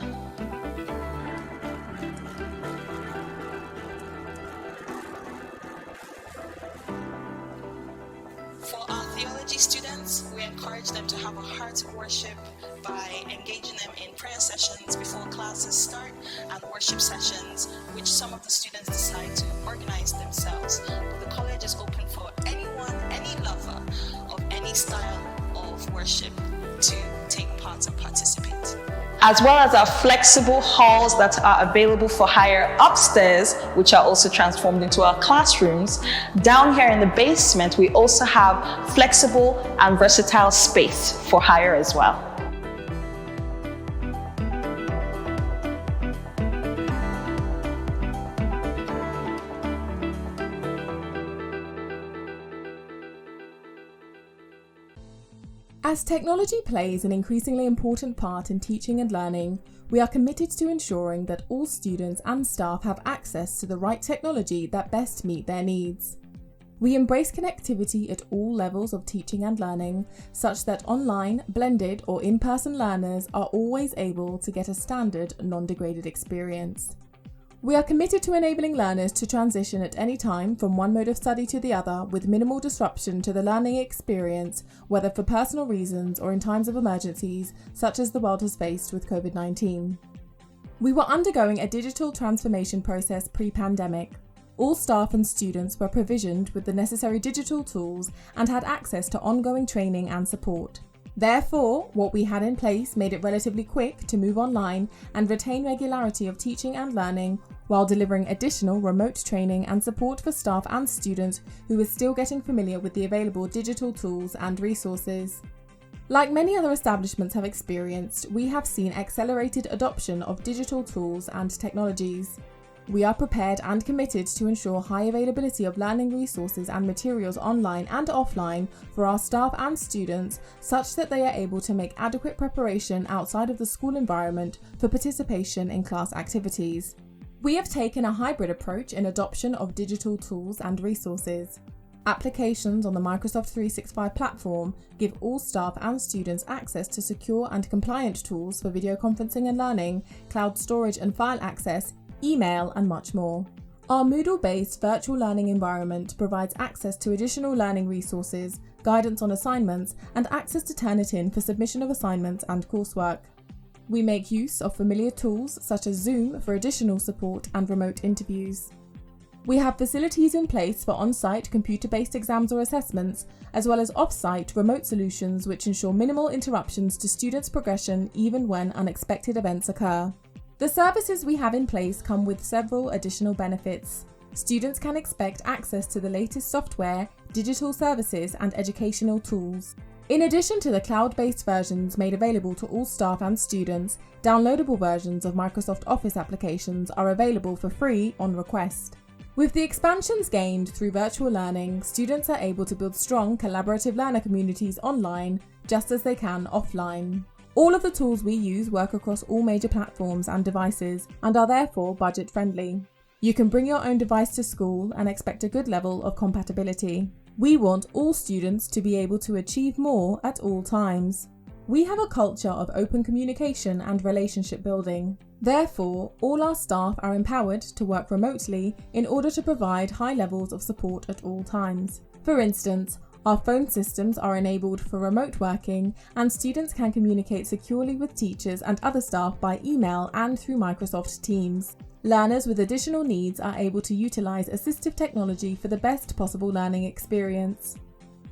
Speaker 12: For our theology students, we encourage them to have a heart of worship by engaging them in prayer sessions before classes start and worship sessions, which some of the students decide to organize themselves. The college is open for anyone, any lover of any style of worship to take part and participate. As well as our flexible halls that are available for hire upstairs, which are also transformed into our classrooms. Down here in the basement, we also have flexible and versatile space for hire as well.
Speaker 13: As technology plays an increasingly important part in teaching and learning, we are committed to ensuring that all students and staff have access to the right technology that best meet their needs. We embrace connectivity at all levels of teaching and learning, such that online, blended or in-person learners are always able to get a standard, non-degraded experience. We are committed to enabling learners to transition at any time from one mode of study to the other with minimal disruption to the learning experience, whether for personal reasons or in times of emergencies, such as the world has faced with COVID-19. We were undergoing a digital transformation process pre-pandemic. All staff and students were provisioned with the necessary digital tools and had access to ongoing training and support. Therefore, what we had in place made it relatively quick to move online and retain regularity of teaching and learning while delivering additional remote training and support for staff and students who were still getting familiar with the available digital tools and resources. Like many other establishments have experienced, we have seen accelerated adoption of digital tools and technologies. We are prepared and committed to ensure high availability of learning resources and materials online and offline for our staff and students, such that they are able to make adequate preparation outside of the school environment for participation in class activities. We have taken a hybrid approach in adoption of digital tools and resources. Applications on the Microsoft 365 platform give all staff and students access to secure and compliant tools for video conferencing and learning, cloud storage and file access, email, and much more. Our Moodle-based virtual learning environment provides access to additional learning resources, guidance on assignments, and access to Turnitin for submission of assignments and coursework. We make use of familiar tools such as Zoom for additional support and remote interviews. We have facilities in place for on-site computer-based exams or assessments, as well as off-site remote solutions which ensure minimal interruptions to students' progression even when unexpected events occur. The services we have in place come with several additional benefits. Students can expect access to the latest software, digital services, and educational tools. In addition to the cloud-based versions made available to all staff and students, downloadable versions of Microsoft Office applications are available for free on request. With the expansions gained through virtual learning, students are able to build strong collaborative learner communities online, just as they can offline. All of the tools we use work across all major platforms and devices, and are therefore budget-friendly. You can bring your own device to school and expect a good level of compatibility. We want all students to be able to achieve more at all times. We have a culture of open communication and relationship building. Therefore, all our staff are empowered to work remotely in order to provide high levels of support at all times. For instance, our phone systems are enabled for remote working, and students can communicate securely with teachers and other staff by email and through Microsoft Teams. Learners with additional needs are able to utilize assistive technology for the best possible learning experience.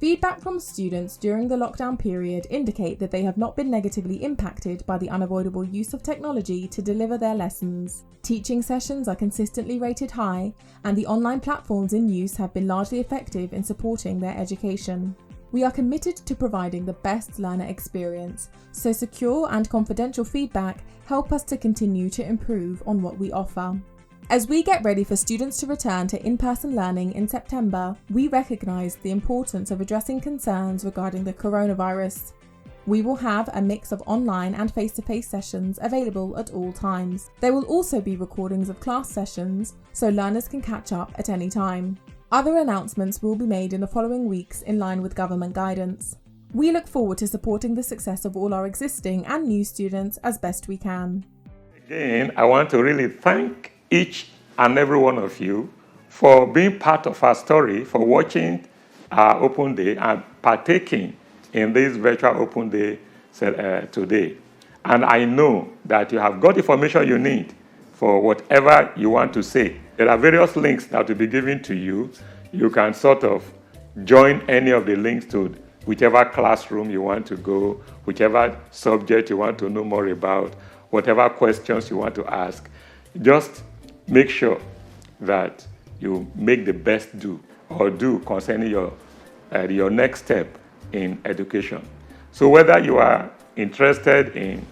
Speaker 13: Feedback from students during the lockdown period indicate that they have not been negatively impacted by the unavoidable use of technology to deliver their lessons. Teaching sessions are consistently rated high, and the online platforms in use have been largely effective in supporting their education. We are committed to providing the best learner experience, so secure and confidential feedback help us to continue to improve on what we offer. As we get ready for students to return to in-person learning in September, we recognise the importance of addressing concerns regarding the coronavirus. We will have a mix of online and face-to-face sessions available at all times. There will also be recordings of class sessions, so learners can catch up at any time. Other announcements will be made in the following weeks in line with government guidance. We look forward to supporting the success of all our existing and new students as best we can.
Speaker 1: Again, I want to really thank each and every one of you for being part of our story, for watching our Open Day and partaking in this virtual Open Day today. And I know that you have got information you need for whatever you want to say. There are various links that will be given to you. You can sort of join any of the links to whichever classroom you want to go, whichever subject you want to know more about, whatever questions you want to ask. Just make sure that you make the best do concerning your next step in education. So whether you are interested in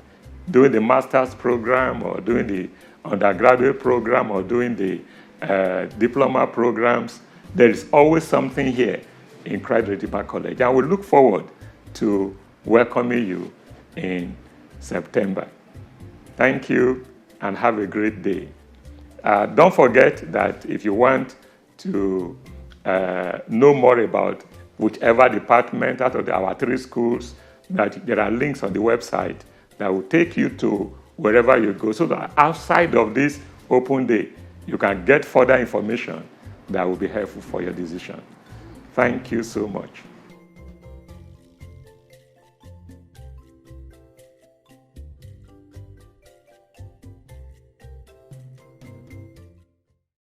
Speaker 1: doing the master's program or doing the undergraduate program or doing the diploma programs, there is always something here in Christ Redeemer College. I will look forward to welcoming you in September. Thank you and have a great day. Don't forget that if you want to know more about whichever department out of our 3 schools, that there are links on the website that will take you to wherever you go, so that outside of this Open Day, you can get further information that will be helpful for your decision. Thank you so much.